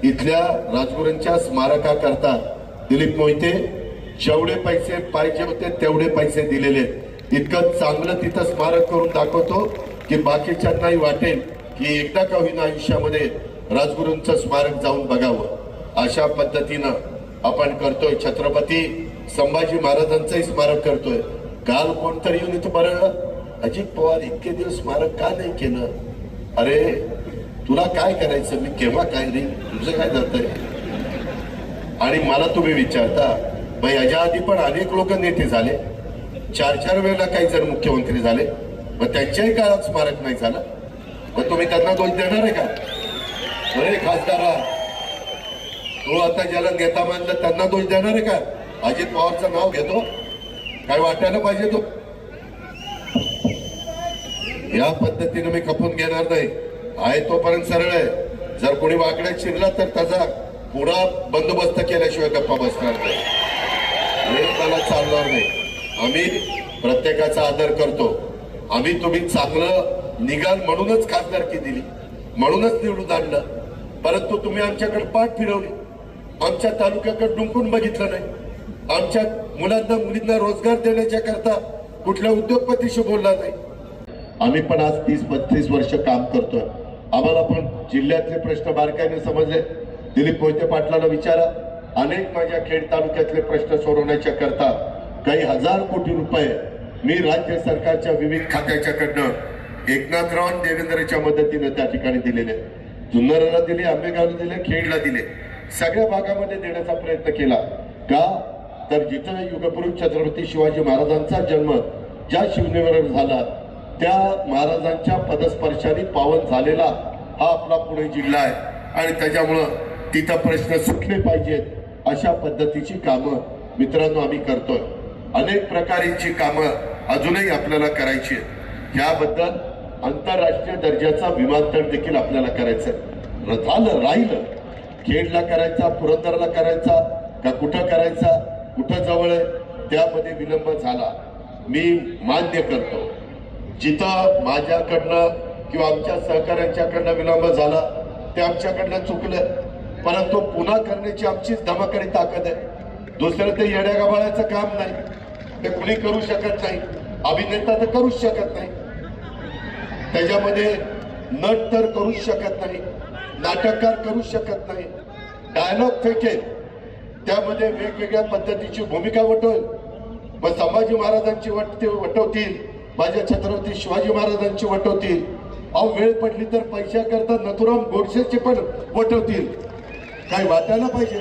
इथल्या राजगुरूंच्या स्मारकाकरता दिलीप मोहिते जेवढे पैसे पाहिजे होते तेवढे पैसे दिलेले आहेत। इतकं चांगलं तिथं स्मारक करून दाखवतो की बाकीच्यांनाही वाटेल की एकदा का होईना आयुष्यामध्ये राजगुरूंचं स्मारक जाऊन बघावं। अशा पद्धतीनं आपण करतोय। छत्रपती संभाजी महाराजांचंही स्मारक करतोय। काल कोणतरी येऊन इथं बरळलं, अजित पवार इतके दिवस स्मारक का नाही केलं? अरे तुला काय करायचं, मी केव्हा काय रे, तुझं काय जातंय? आणि मला तुम्ही विचारता भाई, याच्या आधी पण अनेक लोक नेते झाले, 4-4 वेळेला काही जण मुख्यमंत्री झाले, मग त्यांच्याही काळात स्मारक नाही झालं, मग तुम्ही त्यांना दोष देणार आहे का? अरे खासदारा, तो आता ज्याला नेता मानलं त्यांना दोष देणार आहे का? अजित पवारचं नाव घेतो, काय वाटायला पाहिजे तो? या पद्धतीने मी खपून घेणार नाही। आहे तोपर्यंत सरळ आहे, जर कोणी वाकड्यात शिरला तर त्याचा पुढा बंदोबस्त केल्याशिवाय गप्पा बसणार नाही, हे त्याला चालणार नाही। आम्ही प्रत्येकाचा आदर करतो। आम्ही तुम्ही चांगलं निघाल म्हणूनच खासदारकी दिली, म्हणूनच निवडून आणलं, परंतु तुम्ही आमच्याकडे पाठ फिरवली, आमच्या तालुक्याकडे डुंकून बघितलं नाही, आमच्या मुलांना मुलींना रोजगार देण्याच्या करता कुठल्या उद्योगपतीशी बोलला नाही। आम्ही पण आज 30-35 वर्ष काम करतोय। आम्हाला पण जिल्ह्यातले प्रश्न बारकाईने समजले। दिलीप मोहिते पाटलांना विचारा, अनेक माझ्या खेड तालुक्यातले प्रश्न सोडवण्याच्या करता काही हजार कोटी रुपये मी राज्य सरकारच्या विविध खात्याच्याकडनं एकनाथराव आणि देवेंद्रच्या मदतीने त्या ठिकाणी दिलेले, जुन्नरला दिले, आंबेगावला दिले, खेडला दिले, सगळ्या भागामध्ये देण्याचा प्रयत्न केला। का तर जिथं युगपुरुष छत्रपती शिवाजी महाराजांचा जन्म ज्या शिवनेवर झाला, त्या महाराजांच्या पदस्पर्शाने पावन झालेला हा आपला पुणे जिल्हा आहे आणि त्याच्यामुळं तिथं प्रश्न सुटले पाहिजेत अशा पद्धतीची कामं मित्रांनो आम्ही करतोय। अनेक प्रकारची कामं अजूनही आपल्याला करायची आहेत। याबद्दल आंतरराष्ट्रीय दर्जाचा विमानतळ देखील आपल्याला करायचं झालं, राहिलं खेडला करायचा, पुरंदरला करायचा का कुठं करायचा, कुठं जवळ आहे, त्यामध्ये विलंब झाला, मी मान्य करतो। जिथं माझ्याकडनं किंवा आमच्या सहकाऱ्यांच्याकडनं विलंब झाला ते आमच्याकडनं चुकलं, परंतु पुन्हा करण्याची आमचीच धमाकडी ताकद आहे। दुसरं ते येड्या गबाळाचं काम नाही, ते कुणी करू शकत नाही, अभिनेता तर करूच शकत नाही, त्याच्यामध्ये नट तर करूच शकत नाही, नाटककार करूच शकत नाही, डायलॉग फेकेल, त्यामध्ये वेगवेगळ्या पद्धतीची भूमिका वटवेल, मग संभाजी महाराजांची वटवतील, माझ्या छत्रपती शिवाजी महाराजांची वटवतील, अहो वेळ पडली तर पैशाकरता नथुराम गोडसेचे पण वटवतील। काय वाटायला पाहिजे,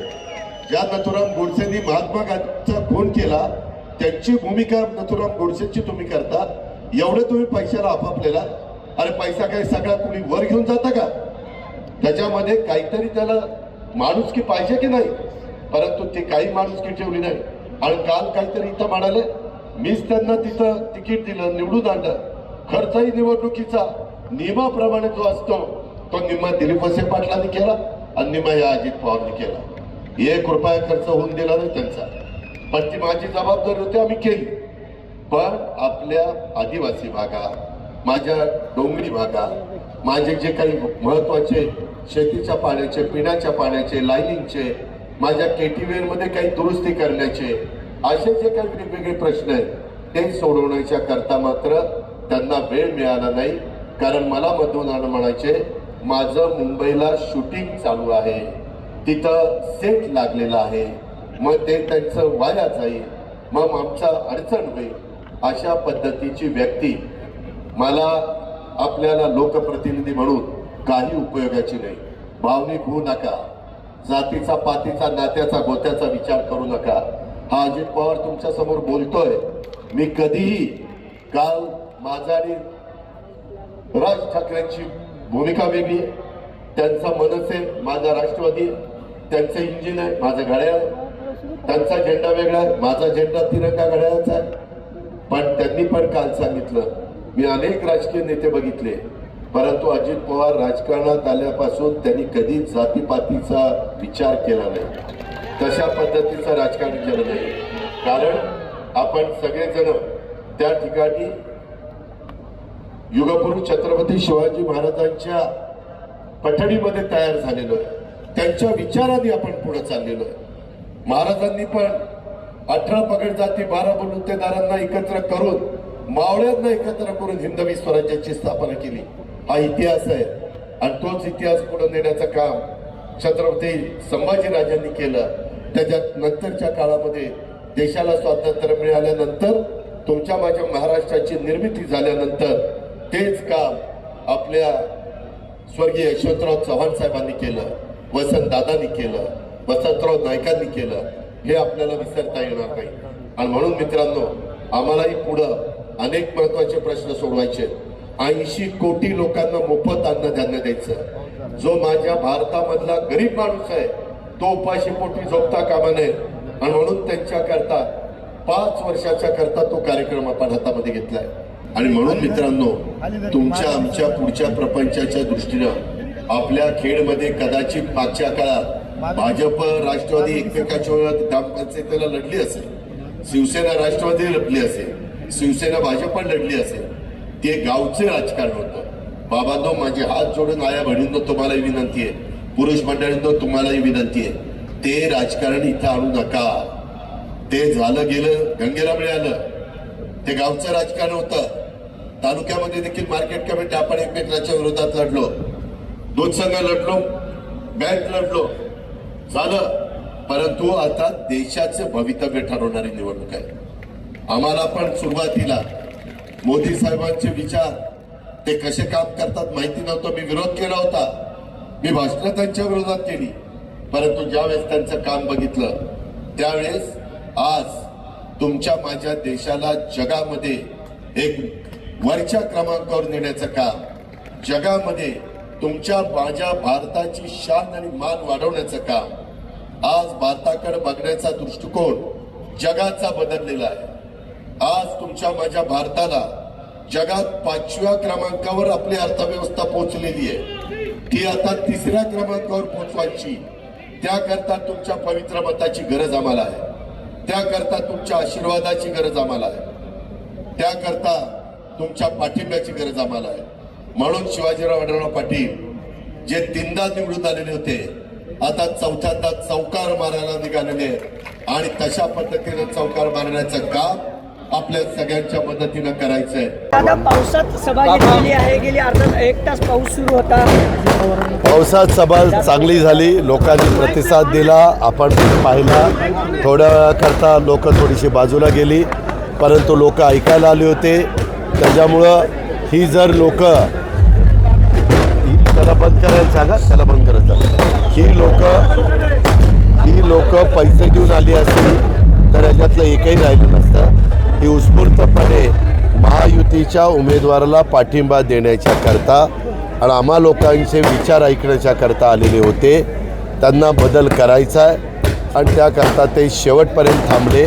ज्या नथुराम गोडसेंनी महात्मा गांधीचा खून केला त्यांची भूमिका नथुराम गोडसेची तुम्ही करता, एवढे तुम्ही पैशाला आपापलेला। अरे पैसा काय सगळा कुणी वर घेऊन जाता का? त्याच्यामध्ये काहीतरी त्याला माणुसकी पाहिजे की नाही, परंतु ते काही माणुसकी ठेवली नाही। आणि काल काहीतरी इथं म्हणाले, मीच त्यांना तिथं तिकीट दिलं, निवडून आणलं, खर्चही निवडणुकीचा नियमाप्रमाणे जो असतो तो निम्मा दिलीप वळसे पाटलांनी केला आणि निम्मा या अजित पवारने केला। 1 रुपया खर्च होऊन दिला नाही त्यांचा, पण ती माझी जबाबदारी होती, आम्ही केली। पण आपल्या आदिवासी भागात, माझ्या डोंगरी भागात, माझे जे काही महत्वाचे शेतीच्या पाण्याचे, पिण्याच्या पाण्याचे, लाईनिंगचे, माझ्या केटीवेअर मध्ये काही दुरुस्ती करण्याचे, असे जे काही वेगवेगळे प्रश्न आहेत ते सोडवण्याच्या करता मात्र त्यांना वेळ मिळाला नाही। कारण मला मधून म्हणायचे, माझं मुंबईला शूटिंग चालू आहे, तिथं सेट लागलेला आहे, मग ते त्यांचं वाया जाईल, मग आमचा अडचण होईल। अशा पद्धतीची व्यक्ती मला आपल्याला लोकप्रतिनिधी म्हणून काही उपयोगाची नाही। भावनिक होऊ नका, जातीचा पातीचा नात्याचा गोत्याचा विचार करू नका। हा अजित पवार तुमच्या समोर बोलतोय, मी कधीही, काल माझा आणि राज ठाकरेंची भूमिका वेगळी आहे, त्यांचा मनसे, माझा राष्ट्रवादी, त्यांचं इंजिन आहे, माझं घड्याळ, त्यांचा झेंडा वेगळा आहे, माझा झेंडा तिरंगा घड्याळाचा आहे। पण त्यांनी पण काल सांगितलं, मी अनेक राजकीय नेते बघितले, परंतु अजित पवार राजकारणात आल्यापासून त्यांनी कधीच जातीपातीचा विचार केला नाही, तशा पद्धतीचं राजकारण केलं नाही। कारण आपण सगळेजण त्या ठिकाणी युगपुरुष छत्रपती शिवाजी महाराजांच्या पठडीमध्ये तयार झालेलो आहे। त्यांच्या विचारांनी आपण पुढे चाललेलो आहे. महाराजांनी पण 18 पगड जाती 12 बलुतेदारांना एकत्र करून मावळ्यांना एकत्र करून हिंदवी स्वराज्याची स्थापना केली. हा इतिहास आहे आणि तोच इतिहास पुढे नेण्याचं काम छत्रपती संभाजीराजांनी केलं. त्याच्यात नंतरच्या काळामध्ये देशाला स्वातंत्र्य मिळाल्यानंतर तुमच्या माझ्या महाराष्ट्राची निर्मिती झाल्यानंतर तेच काम आपल्या स्वर्गीय यशवंतराव चव्हाण साहेबांनी केलं, वसंतदादांनी केलं, वसंतराव नाईकांनी केलं. हे आपल्याला विसरता येणार नाही. आणि म्हणून मित्रांनो, आम्हालाही पुढं अनेक महत्वाचे प्रश्न सोडवायचे. 80 कोटी लोकांना मोफत अन्नधान्य द्यायचं. जो माझ्या भारतामधला गरीब माणूस आहे तो उपाशी पोटी झोपता कामा नये. आणि म्हणून त्यांच्या करता 5 वर्षाच्या करता तो कार्यक्रम आपण हातामध्ये घेतलाय. आणि म्हणून मित्रांनो, तुमच्या आमच्या पुढच्या प्रपंचाच्या दृष्टीनं आपल्या खेडमध्ये कदाचित मागच्या काळात भाजप राष्ट्रवादी एकमेकाच्या वेळात ग्रामपंचायतीला लढली असेल, शिवसेना राष्ट्रवादी लढली असेल, शिवसेना भाजप लढली असेल. ते गावचे राजकारण होतं. बाबांनो, माझे हात जोडून आया बहिणींनो तुम्हालाही विनंती आहे, पुरुष मंडळींनो तुम्हालाही विनंती आहे, ते राजकारण इथं आणू नका. ते झालं गेलं, गंगेला मिळालं. ते गावचं राजकारण होतं. तालुक्यामध्ये देखील मार्केट कमिटी आपण एकमेकांच्या विरोधात लढलो, दूध संघ लढलो, बँक लढलो, झालं. परंतु आता देशाचं भवितव्य ठरवणारी निवडणूक आहे. आम्हाला पण सुरुवातीला मोदी साहेबांचे विचार ते कसे काम करतात माहिती नव्हतं. मी विरोध केला होता, मी भाषणं त्यांच्या विरोधात केली. परंतु ज्यावेळेस त्यांचं काम बघितलं त्यावेळेस आज तुमच्या माझ्या देशाला जगामध्ये एक वरच्या क्रमांकावर नेण्याचं काम, जगामध्ये तुमच्या माझ्या भारताची शान आणि मान वाढवण्याचं काम, आज भारताकडे बघण्याचा दृष्टिकोन जगाचा बदललेला आहे. आज तुमच्या माझ्या भारताला जगात 5व्या क्रमांकावर आपली अर्थव्यवस्था पोहोचलेली आहे. ती आता 3ऱ्या क्रमांकावर पोहोचवायची. त्याकरता तुमच्या पवित्र मताची गरज आम्हाला आहे. त्याकरता तुमच्या आशीर्वादाची गरज आम्हाला आहे. त्याकरता तुमच्या पाठिंब्याची गरज आम्हाला आहे. म्हणून शिवाजीराव आढळराव पाटील जे 3दा निवडून आलेले होते, आता 4थ्यांदा चौकार मारायला निघालेले आणि तशा पद्धतीने चौकार मारण्याचं काम आपल्या सगळ्यांच्या मदतीनं करायचंय. आता पावसात सभा घेतलेली आहे. गेली अर्धा 1 तास पाऊस सुरू होता. पावसात सभा चांगली झाली, लोकांनी प्रतिसाद दिला, आपण पाहिला. थोड्या करता लोक थोडीशी बाजूला गेली, परंतु लोक ऐकायला आले होते. त्याच्यामुळं ही जर लोक, त्याला बंद करायला सांगा, त्याला बंद करायचं, ही लोक पैसे देऊन आली असती तर याच्यातलं एकही राहिलं नसतं. ही उत्स्फूर्तपणे महायुतीच्या उमेदवाराला पाठिंबा देण्याच्या करता आणि आम्हा लोकांचे विचार ऐकण्याच्या करता आलेले होते. त्यांना बदल करायचा आहे आणि त्याकरता ते शेवटपर्यंत थांबले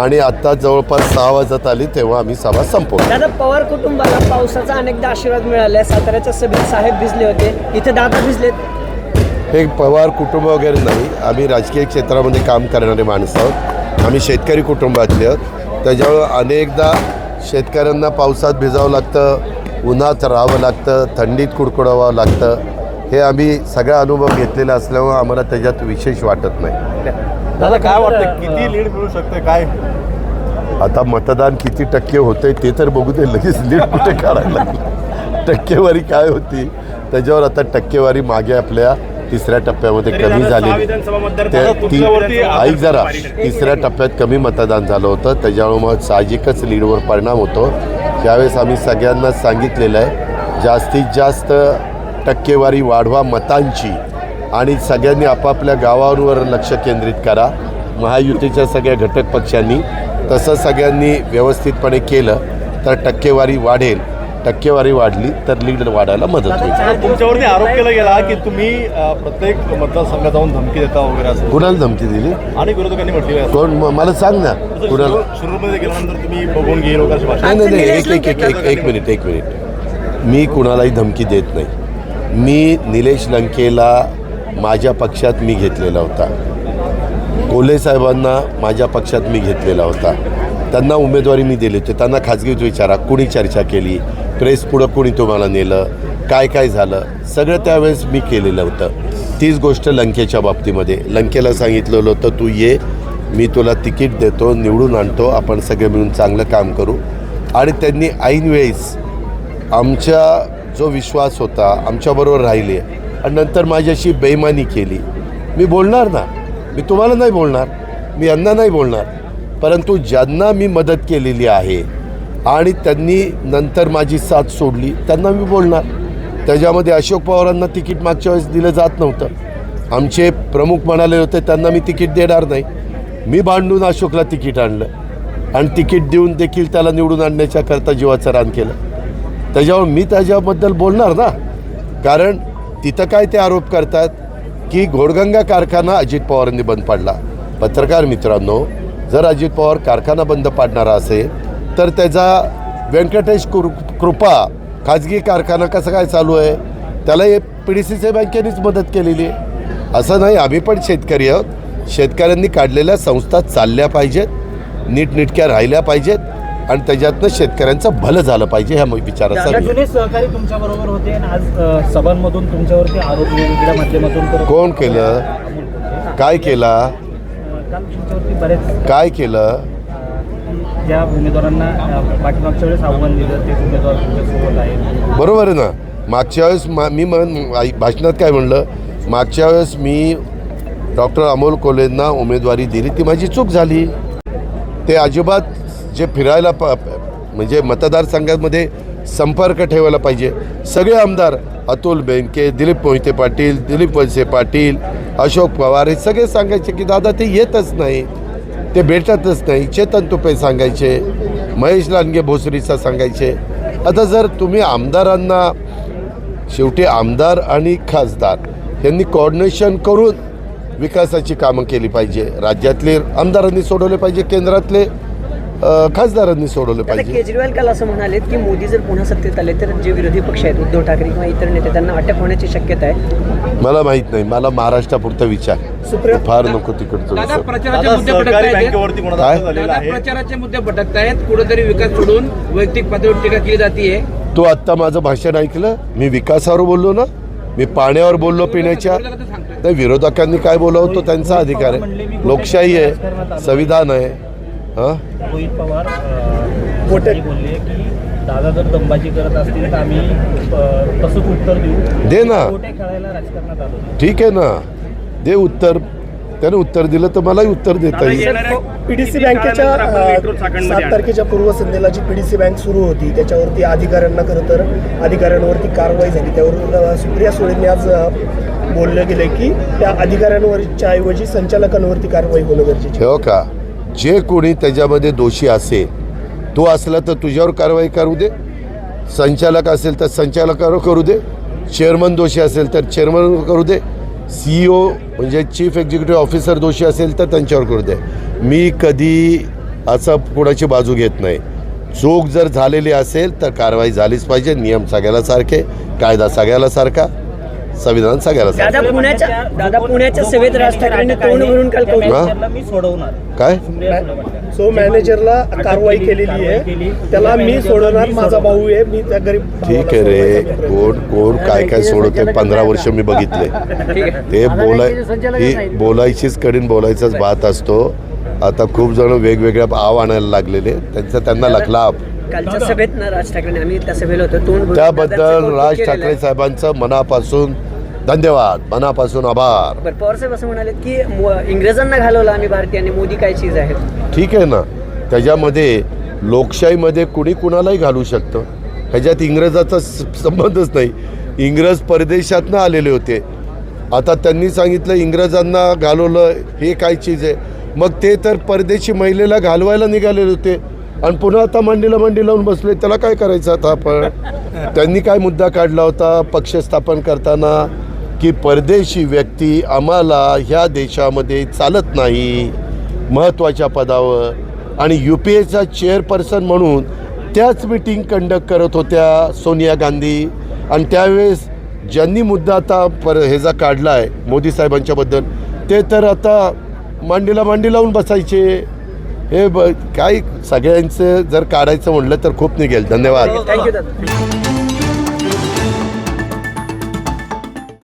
आणि आता जवळपास 6 वाजत आली तेव्हा आम्ही सभा संपवली. दादा, पवार कुटुंबाला पावसाचा अनेकदा आशीर्वाद मिळाला. साताऱ्याच्या सभेत साहेब भिजले होते, इथे दादा भिजलेत. हे पवार कुटुंब वगैरे नाही, आम्ही राजकीय क्षेत्रामध्ये काम करणारे माणसं आहोत. आम्ही शेतकरी कुटुंबातले आहोत. त्याच्यामुळं अनेकदा शेतकऱ्यांना पावसात भिजावं लागतं, उन्हात राहावं लागतं, थंडीत कुडकुडावं लागतं. हे आम्ही सगळा अनुभव घेतलेला असल्यामुळं आम्हाला त्याच्यात विशेष वाटत नाही. दादा, काय वाटतं किती लीड मिळू शकते? काय आता मतदान किती टक्के होते ते तर बघू दे, लगेच लीड कुठे काढायला लागली. टक्केवारी काय होती त्याच्यावर आता टक्केवारी मागे आपल्या 3ऱ्या टप्प्यामध्ये कमी झालेली. ऐक जरा, 3ऱ्या टप्प्यात कमी मतदान झालं होतं, त्याच्यामुळे मग साहजिकच लीडवर परिणाम होतो. त्यावेळेस आम्ही सगळ्यांना सांगितलेलं आहे, जास्तीत जास्त टक्केवारी वाढवा मतांची आणि सगळ्यांनी आपापल्या गावांवर लक्ष केंद्रित करा. महायुतीच्या सगळ्या घटक पक्षांनी तसं सगळ्यांनी व्यवस्थितपणे केलं तर टक्केवारी वाढेल. टक्केवारी वाढली तर लीड वाढायला मदत होईल. तुमच्यावरती आरोप केला गेला की तुम्ही प्रत्येक मतदारसंघात जाऊन धमकी देता वगैरे असं. कुणाला धमकी दिली? आणि विरोधकांनी म्हटलेलं आहे. कोण? मला सांग ना कुणाला. शिरूरमध्ये गेल्यानंतर तुम्ही बघून घेईल वगैरे भाषण. नाही, एक मिनिट. मी कुणालाही धमकी देत नाही. मी निलेश लंकेला माझ्या पक्षात मी घेतलेला होता. कोल्हे साहेबांना माझ्या पक्षात मी घेतलेला होता. त्यांना उमेदवारी मी दिली होती. त्यांना खाजगीत विचारा, कुणी चर्चा केली, प्रेस पुढं कुणी तुम्हाला नेलं, काय काय झालं सगळं त्यावेळेस मी केलेलं होतं. तीच गोष्ट लंकेच्या बाबतीमध्ये लंकेला सांगितलेलं होतं तू ये, मी तुला तिकीट देतो, निवडून आणतो, आपण सगळे मिळून चांगलं काम करू. आणि त्यांनी ऐनवेळीस आमच्या जो विश्वास होता आमच्याबरोबर राहिले आणि नंतर माझ्याशी बेईमानी केली. मी बोलणार ना, मी तुम्हाला नाही बोलणार, मी यांना नाही बोलणार, परंतु ज्यांना मी मदत केलेली आहे आणि त्यांनी नंतर माझी साथ सोडली त्यांना मी बोलणार. त्याच्यामध्ये अशोक पवारांना तिकीट मागच्या वेळेस दिलं जात नव्हतं. आमचे प्रमुख म्हणाले होते त्यांना मी तिकीट देणार नाही. मी भांडून अशोकला तिकीट आणलं आणि तिकीट देऊन देखील त्याला निवडून आणण्याच्या करता जीवाचं रान केलं. त्याच्यावर मी त्याच्याबद्दल बोलणार ना, कारण तिथं काय ते आरोप करतात की घोडगंगा कारखाना अजित पवारांनी बंद पाडला. पत्रकार मित्रांनो, जर अजित पवार कारखाना बंद पाडणारा असेल तर त्याचा व्यंकटेश कृपा खाजगी कारखाना कसं काय चालू आहे, त्याला हे PDCC बँकेनेच मदत केलेली आहे. असं नाही, आम्ही पण शेतकरी आहोत. शेतकऱ्यांनी काढलेल्या संस्था चालल्या पाहिजेत, नीटनेटक्या राहिल्या पाहिजेत आणि त्याच्यातनं शेतकऱ्यांचं भलं झालं पाहिजे ह्या विचाराचा. जुने सहकारी तुमच्या बरोबर होते आणि आज सभांमधून तुमच्यावरती आरोप वेगवेगळ्या माध्यमातून कोण केलं, काय केला, काल तुमच्यावरती बरेच काय केलं? ज्या उमेदवारांना पाठीमागच्या वेळेस आव्हान दिलं ते उमेदवार तुमच्यासोबत आहेत. बरोबर आहे ना. मागच्या वेळेस मी भाषणात काय म्हणलं, मागच्या वेळेस मी डॉक्टर अमोल कोल्हेंना उमेदवारी दिली, ती माझी चूक झाली. ते अजिबात जे फिरायला म्हणजे मतदारसंघामध्ये संपर्क ठेवायला पाहिजे. सगळे आमदार अतुल बेनके, दिलीप मोहिते पाटील, दिलीप वळसे पाटील, अशोक पवार हे सगळे सांगायचे की दादा ते येतच नाही, ते भेटतच नाही. चेतन तुपे सांगायचे, महेश लांडगे भोसरीचा सांगायचे. आता जर तुम्ही आमदारांना, शेवटी आमदार आणि खासदार यांनी कोऑर्डिनेशन करून विकासाची कामं केली पाहिजे. राज्यातले आमदारांनी सोडवले पाहिजे, केंद्रातले खासदारांनी सोडवलं पाहिजे. केजरीवाल काल असं म्हणालेत की मोदी जर पुन्हा सत्तेत आले तर जे विरोधी पक्ष आहेत उद्धव ठाकरे किंवा इतर नेते त्यांना अटक होण्याची शक्यता आहे. मला माहित नाही, मला महाराष्ट्रापुरता विचार फार नको तिकडचं. दादा प्रचाराचे आता मुद्दे सहकारी भटकतायत. बँकेवरती कोणाचा काय? हल्ला झालेला दादा आहे. प्रचाराचे मुद्दे भटकतायत. कुठेतरी विकास सोडून वैयक्तिक पातळीवर टीका केली जाते. तू आत्ता माझं भाषण ऐकलं, मी विकासावर बोललो ना, मी पाण्यावर बोललो, पिण्याच्या. नाही, विरोधकांनी काय बोलावं तो त्यांचा अधिकार आहे, लोकशाही आहे, संविधान आहे. हां, रोहित पवार बोलले की दादा जर दंबाजी करत असतील तर आम्ही तसंच उत्तर देऊ. दे ना, खोटे खेळायला राजकारणात आलो. ठीक आहे ना, दे उत्तर. त्याने उत्तर दिलं तर मलाही उत्तर देता येईल. PDC बँकेच्या 7 तारखेच्या पूर्वसंध्येला जी PDC बँक सुरू होती त्याच्यावरती अधिकाऱ्यांना खरं तर अधिकाऱ्यांवरती कारवाई झाली. त्यावर सुप्रिया सुळेंनी आज बोललं गेलं की त्या अधिकाऱ्यांवरच्या ऐवजी संचालकांवरती कारवाई होणं गरजेची. हो का, जे कोणी त्याच्यामध्ये दोषी असेल, तो असला तर तुझ्यावर कारवाई करू दे, संचालक असेल तर संचालकावर करू दे, चेअरमन दोषी असेल तर चेअरमन करू दे, CEO म्हणजे चीफ एक्झिक्युटिव्ह ऑफिसर दोषी असेल तर त्यांच्यावर करू दे. मी कधी असं कोणाची बाजू घेत नाही. चूक जर झालेली असेल तर कारवाई झालीच पाहिजे. नियम सगळ्याला सारखे, कायदा सगळ्याला सारखा, संविधान सगळ्याला सारखं. दादा पुण्याच्या सभेत राज ठाकरेंनी तोंड भरून काल कौतुक मॅनेजरला मी सोडवणार. काय सो मॅनेजरला कारवाई केलेली आहे, त्याला मी सोडवणार, माझा भाऊ आहे, मी त्या गरीब ठीक आहे रे. कोण काय काय सोडवते, 15 वर्ष मी बघितले. ते बोलायचीच कडीन बोलायचाच भात असतो. आता खूप जण वेगवेगळ्या आव आणायला लागलेले, त्यांना लखलाप. कालच्या सभेत ना राज ठाकरेंनी, आम्ही त्या सभेला होतो, तोंड भरून त्याबद्दल दादांचं कौतुक राज केलेलं ठाकरे आहे. साहेबांचं मनापासून धन्यवाद, मनापासून आभार. बरं, पवार साहेब असं म्हणाले की इंग्रजांना घालवलं आम्ही भारतीयांनी, मोदी काय चीज आहेत. ठीक आहे ना, त्याच्यामध्ये लोकशाहीमध्ये कुणी कुणालाही घालू शकतं, ह्याच्यात इंग्रजाचा संबंधच नाही. इंग्रज परदेशातनं आलेले होते. आता त्यांनी सांगितलं इंग्रजांना घालवलं, हे काय चीज आहे. मग ते तर परदेशी महिलेला घालवायला निघालेले होते आणि पुन्हा आता मांडीला मांडी लावून बसले. त्याला काय करायचं आता आपण? त्यांनी काय मुद्दा काढला होता पक्ष स्थापन करताना की परदेशी व्यक्ती आम्हाला ह्या देशामध्ये चालत नाही महत्त्वाच्या पदावर. आणि UPAचा चेअरपर्सन म्हणून त्याच मीटिंग कंडक्ट करत होत्या सोनिया गांधी. आणि त्यावेळेस ज्यांनी मुद्दा आता ह्याचा काढला आहे मोदी साहेबांच्याबद्दल, ते तर आता मांडीला मांडी लावून बसायचे. हे काय सगळ्यांचं जर काढायचं म्हणलं तर खूप निघेल. धन्यवाद. थँक्यू दादा.